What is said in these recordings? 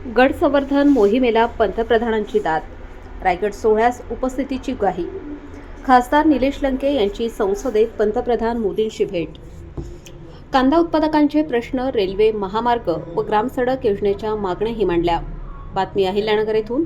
गड संवर्धन मोहिमेला पंतप्रधानांची दाद. रायगड सोहळ्यास उपस्थितीची ग्वाही. खासदार निलेश लंके यांची संसदेत पंतप्रधान मोदींशी भेट. कांदा उत्पादकांचे प्रश्न, रेल्वे, महामार्ग व ग्रामसडक योजनेच्या मागण्याही मांडल्या. बातमी अहिल्यानगर येथून.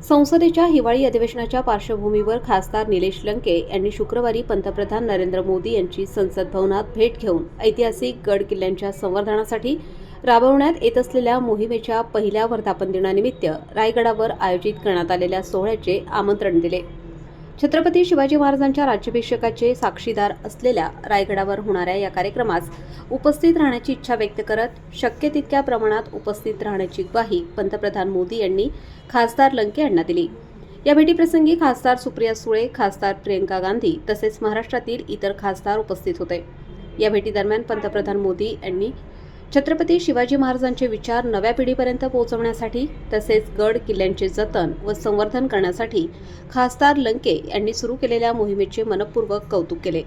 संसदेच्या हिवाळी अधिवेशनाच्या पार्श्वभूमीवर खासदार निलेश लंके यांनी शुक्रवारी पंतप्रधान नरेंद्र मोदी यांची संसद भवनात भेट घेऊन ऐतिहासिक गड किल्ल्यांच्या संवर्धनासाठी राबवण्यात येत असलेल्या मोहिमेच्या पहिल्या वर्धापन दिनानिमित्त रायगडावर आयोजित करण्यात आलेल्या सोहळ्याचे आमंत्रण दिले. छत्रपती शिवाजी महाराजांच्या राज्याभिषेकाचे साक्षीदार असलेल्या रायगडावर होणाऱ्या या कार्यक्रमास उपस्थित राहण्याची इच्छा व्यक्त करत शक्य तितक्या प्रमाणात उपस्थित राहण्याची ग्वाही पंतप्रधान मोदी यांनी खासदार लंके यांना दिली. या भेटीप्रसंगी खासदार सुप्रिया सुळे, खासदार प्रियंका गांधी तसेच महाराष्ट्रातील इतर खासदार उपस्थित होते. या भेटीदरम्यान पंतप्रधान मोदी यांनी छत्रपती शिवाजी महाराजांचे विचार नव्या पिढीपर्यंत पोहोचवण्यासाठी तसेच गड किल्ल्यांचे जतन व संवर्धन करण्यासाठी खासदार लंके यांनी सुरू केलेल्या मोहिमेचे मनपूर्वक कौतुक केले.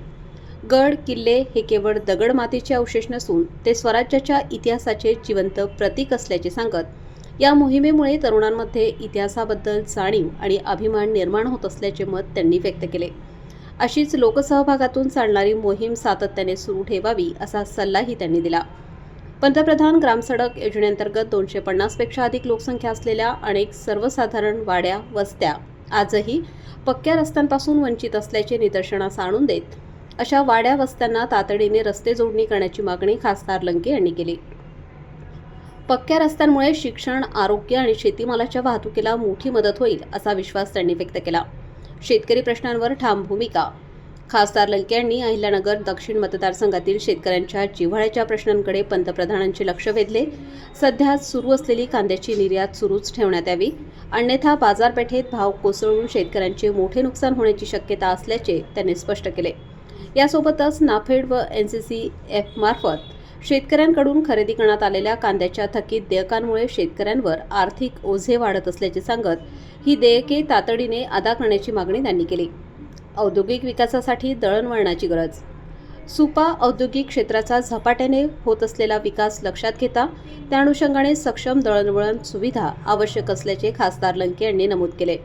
गड किल्ले हे केवळ दगड मातीचे अवशेष नसून ते स्वराज्याच्या इतिहासाचे जिवंत प्रतीक असल्याचे सांगत या मोहिमेमुळे तरुणांमध्ये इतिहासाबद्दल जाणीव आणि अभिमान निर्माण होत असल्याचे मत त्यांनी व्यक्त केले. अशीच लोकसहभागातून चालणारी मोहीम सातत्याने सुरू ठेवावी असा सल्लाही त्यांनी दिला. पंतप्रधान ग्रामसडक योजनेअंतर्गत 250 पेक्षा अधिक लोकसंख्या असलेल्या अनेक सर्वसाधारण वाड्या वस्त्या आजही पक्क्या रस्त्यांपासून वंचित असल्याचे निदर्शनास आणून देत अशा वाड्या वस्त्यांना तातडीने रस्ते जोडणी करण्याची मागणी खासदार लंके यांनी केली. पक्क्या रस्त्यांमुळे शिक्षण, आरोग्य आणि शेतीमालाच्या वाहतुकीला मोठी मदत होईल असा विश्वास त्यांनी व्यक्त केला. शेतकरी प्रश्नांवर ठाम भूमिका. खासदार लंके यांनी अहिल्यानगर दक्षिण मतदारसंघातील शेतकऱ्यांच्या जिव्हाळ्याच्या प्रश्नांकडे पंतप्रधानांचे लक्ष वेधले. सध्या सुरू असलेली कांद्याची निर्यात सुरूच ठेवण्यात यावी, अन्यथा बाजारपेठेत भाव कोसळून शेतकऱ्यांचे मोठे नुकसान होण्याची शक्यता असल्याचे त्यांनी स्पष्ट केले. यासोबतच नाफेड व NCCF मार्फत शेतकऱ्यांकडून खरेदी करण्यात आलेल्या कांद्याच्या थकीत देयकांमुळे शेतकऱ्यांवर आर्थिक ओझे वाढत असल्याचे सांगत ही देयके तातडीने अदा करण्याची मागणी त्यांनी केली. औद्योगिक विकासासाठी दळणवळणाची गरज. सुपा औद्योगिक क्षेत्राचा झपाट्याने होत असलेला विकास लक्षात घेता त्या अनुषंगाने सक्षम दळणवळण सुविधा आवश्यक असल्याचे खासदार लंके यांनी नमूद केले.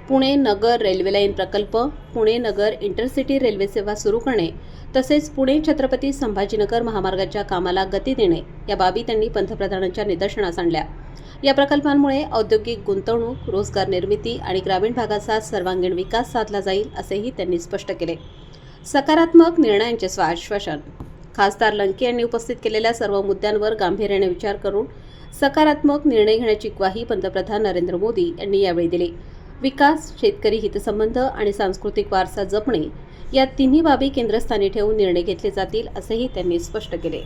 पुणे नगर रेल्वे लाईन प्रकल्प, पुणे नगर इंटरसिटी रेल्वे सेवा सुरू करणे तसेच पुणे छत्रपती संभाजीनगर महामार्गाच्या कामाला गती देणे या बाबी त्यांनी पंतप्रधानांच्या निदर्शनास आणल्या. या प्रकल्पांमुळे औद्योगिक गुंतवणूक, रोजगार निर्मिती आणि ग्रामीण भागाचा सर्वांगीण विकास साधला जाईल असेही त्यांनी स्पष्ट केले. सकारात्मक निर्णयांचे आश्वासन. खासदार लंके यांनी उपस्थित केलेल्या सर्व मुद्द्यांवर गांभीर्याने विचार करून सकारात्मक निर्णय घेण्याची ग्वाही पंतप्रधान नरेंद्र मोदी यांनी यावेळी दिली. विकास, शेतकरी हितसंबंध आणि सांस्कृतिक वारसा जपणे या तिन्ही बाबी केंद्रस्थानी ठेवून निर्णय घेतले जातील असेही त्यांनी स्पष्ट केले.